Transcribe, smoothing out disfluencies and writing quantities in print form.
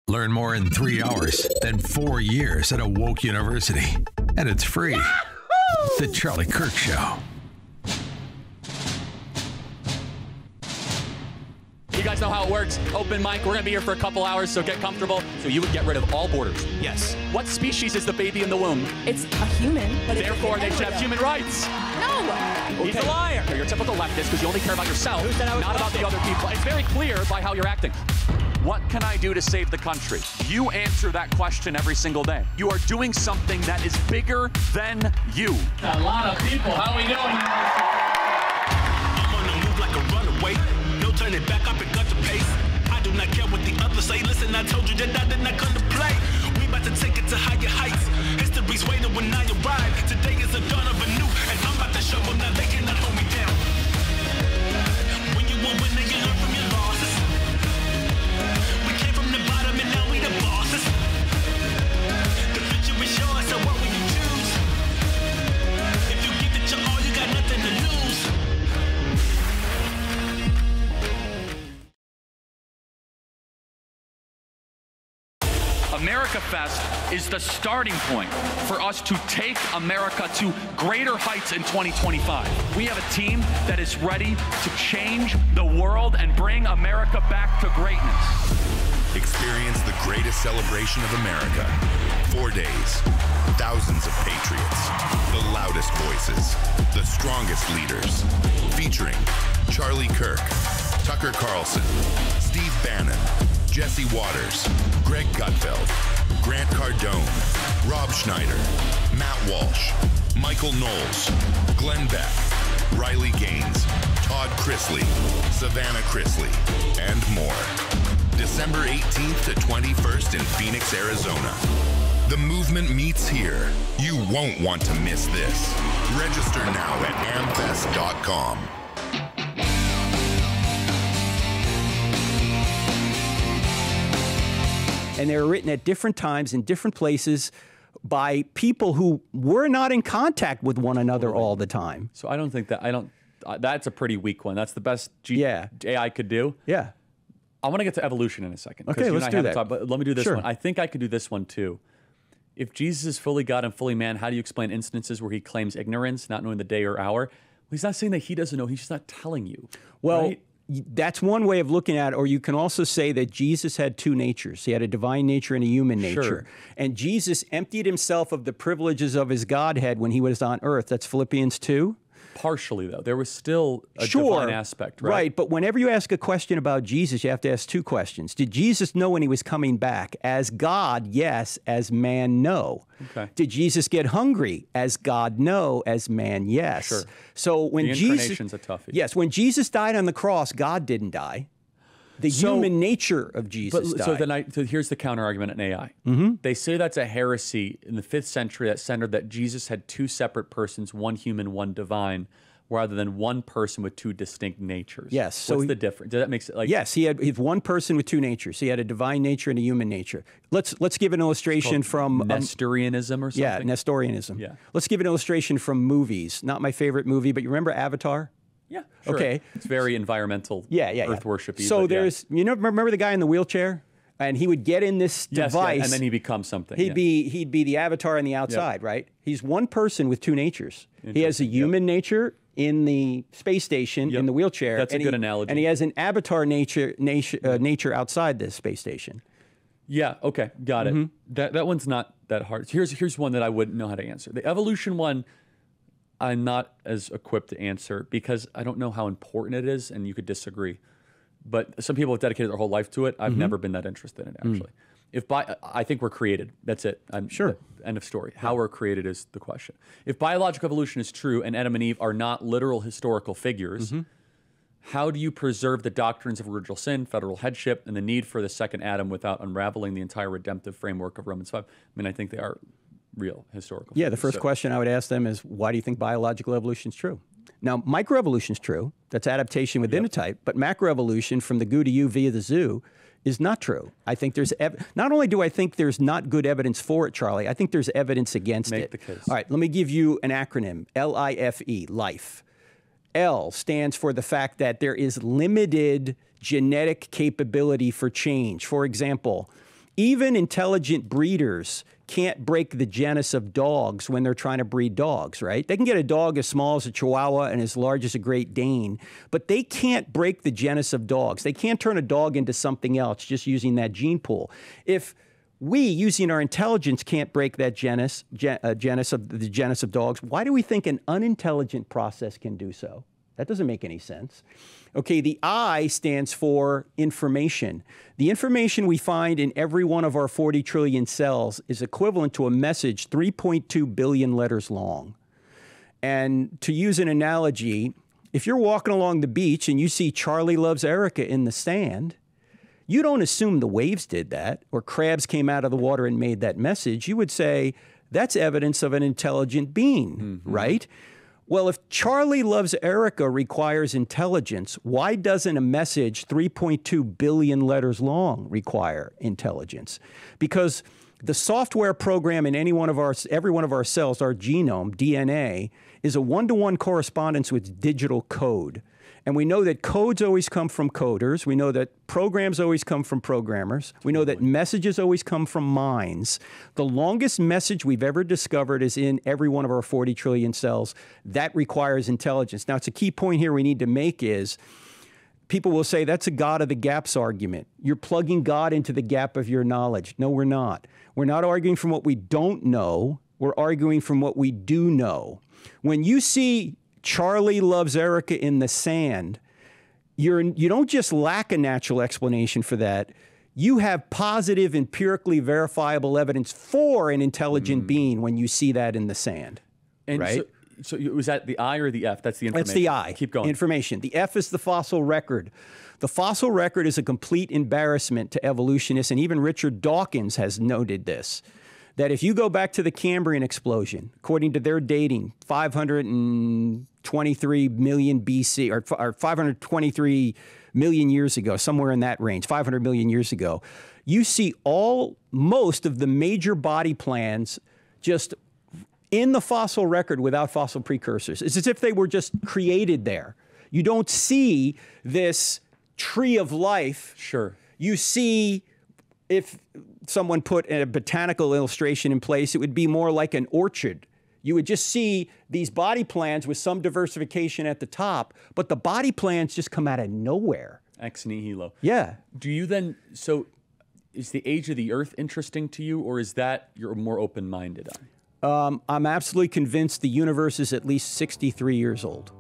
Learn more in 3 hours than 4 years at a woke university. And it's free. Yahoo! The Charlie Kirk Show. You guys know how it works. Open mic. We're going to be here for a couple hours, so get comfortable. So you would get rid of all borders. Yes. What species is the baby in the womb? It's a human. But therefore, they should have human rights. No. He's a liar. You're a typical leftist because you only care about yourself, not about the other people. It's very clear by how you're acting. What can I do to save the country? You answer that question every single day. You are doing something that is bigger than you. A lot of people. How are we doing? I'm on the move like a runaway. No turning back, I pick up the pace. I do not care what the others say. Listen, I told you that I did not come to play. We about to take it to higher heights. History's waiting when I arrive. Today is the dawn of a new, and I'm about to show them that they cannot hold me down. When you a winner, you learn from your losses. We came from the bottom and now we the bosses. The future is yours, so what will you choose? If you give it your all, you got nothing to lose. America Fest is the starting point for us to take America to greater heights in 2025. We have a team that is ready to change the world and bring America back to greatness. Experience the greatest celebration of America. 4 days, thousands of patriots, the loudest voices, the strongest leaders, featuring Charlie Kirk, Tucker Carlson, Steve Bannon, Jesse Waters, Greg Gutfeld, Grant Cardone, Rob Schneider, Matt Walsh, Michael Knowles, Glenn Beck, Riley Gaines, Todd Chrisley, Savannah Chrisley, and more. December 18th to 21st in Phoenix, Arizona. The movement meets here. You won't want to miss this. Register now at amfest.com. And they were written at different times in different places by people who were not in contact with one another all the time. So I don't think that, that's a pretty weak one. That's the best AI could do. Yeah. I want to get to evolution in a second. Okay, let's do that. But let me do this Sure. one. I think I could do this one too. If Jesus is fully God and fully man, how do you explain instances where he claims ignorance, not knowing the day or hour? Well, he's not saying that he doesn't know. He's just not telling you. Well, right? That's one way of looking at it, or you can also say that Jesus had two natures. He had a divine nature and a human nature. Sure. And Jesus emptied himself of the privileges of his Godhead when he was on earth. That's Philippians 2. Partially, though. There was still a divine aspect, right? Right, but whenever you ask a question about Jesus, you have to ask two questions. Did Jesus know when he was coming back? As God, yes. As man, no. Okay. Did Jesus get hungry? As God, no. As man, yes. Sure. So when the incarnation's a toughie. Yes, when Jesus died on the cross, God didn't die. The human nature of Jesus died. So here's the counter argument in AI. They say that's a heresy in the 5th century that centered that Jesus had two separate persons, one human, one divine, rather than one person with two distinct natures. Yes. So what's the difference? Does that make sense? Like, yes, he had one person with two natures. He had a divine nature and a human nature. Let's give an illustration from Nestorianism or something. Yeah, Nestorianism. Yeah. Let's give an illustration from movies. Not my favorite movie, but you remember Avatar? Yeah, sure. Okay. It's very environmental, earth worship-y. So there's, you know, remember the guy in the wheelchair? And he would get in this device. And then he becomes something. He'd be the avatar on the outside, right? He's one person with two natures. He has a human nature in the space station, in the wheelchair. That's a good analogy. And he has an avatar nature outside the space station. Yeah, okay, got it. That one's not that hard. Here's one that I wouldn't know how to answer. The evolution one, I'm not as equipped to answer because I don't know how important it is, and you could disagree. But some people have dedicated their whole life to it. I've never been that interested in it, actually. I think we're created. That's it. Sure. End of story. How we're created is the question. If biological evolution is true and Adam and Eve are not literal historical figures, how do you preserve the doctrines of original sin, federal headship, and the need for the second Adam without unraveling the entire redemptive framework of Romans 5? I mean, I think they are real historical figures. The first question I would ask them is, why do you think biological evolution is true? Now, microevolution is true. That's adaptation within a type. But macroevolution, from the goo to you via the zoo, is not true. I think there's not only do I think there's not good evidence for it, Charlie, I think there's evidence against it. Make the case. All right, let me give you an acronym, LIFE, life. L stands for the fact that there is limited genetic capability for change. For example, Even intelligent breeders can't break the genus of dogs when they're trying to breed dogs, right? They can get a dog as small as a Chihuahua and as large as a Great Dane, but they can't break the genus of dogs. They can't turn a dog into something else just using that gene pool. If we, using our intelligence, can't break that genus of dogs, why do we think an unintelligent process can do so? That doesn't make any sense. Okay, the I stands for information. The information we find in every one of our 40 trillion cells is equivalent to a message 3.2 billion letters long. And to use an analogy, if you're walking along the beach and you see Charlie Loves Erica in the sand, you don't assume the waves did that or crabs came out of the water and made that message. You would say, that's evidence of an intelligent being, right? Well, if Charlie Loves Erica requires intelligence, why doesn't a message 3.2 billion letters long require intelligence? Because the software program in every one of our cells, our genome, DNA, is a one-to-one correspondence with digital code. And we know that codes always come from coders. We know that programs always come from programmers. We know that messages always come from minds. The longest message we've ever discovered is in every one of our 40 trillion cells. That requires intelligence. Now, it's a key point here we need to make is people will say that's a God of the gaps argument. You're plugging God into the gap of your knowledge. No, we're not. We're not arguing from what we don't know. We're arguing from what we do know. When you see Charlie Loves Erica in the sand, you don't just lack a natural explanation for that. You have positive, empirically verifiable evidence for an intelligent being when you see that in the sand, and right? So was that the I or the F? That's the information. That's the I. Keep going. Information. The F is the fossil record. The fossil record is a complete embarrassment to evolutionists, and even Richard Dawkins has noted this. That if you go back to the Cambrian explosion, according to their dating, 523 million BC, or 523 million years ago, somewhere in that range, 500 million years ago, you see most of the major body plans just in the fossil record without fossil precursors. It's as if they were just created there. You don't see this tree of life. Sure. You see, if someone put a botanical illustration in place, it would be more like an orchard. You would just see these body plans with some diversification at the top, but the body plans just come out of nowhere. Ex nihilo. Yeah. Do you then, so is the age of the earth interesting to you, or is that you're more open-minded on? I'm absolutely convinced the universe is at least 63 years old.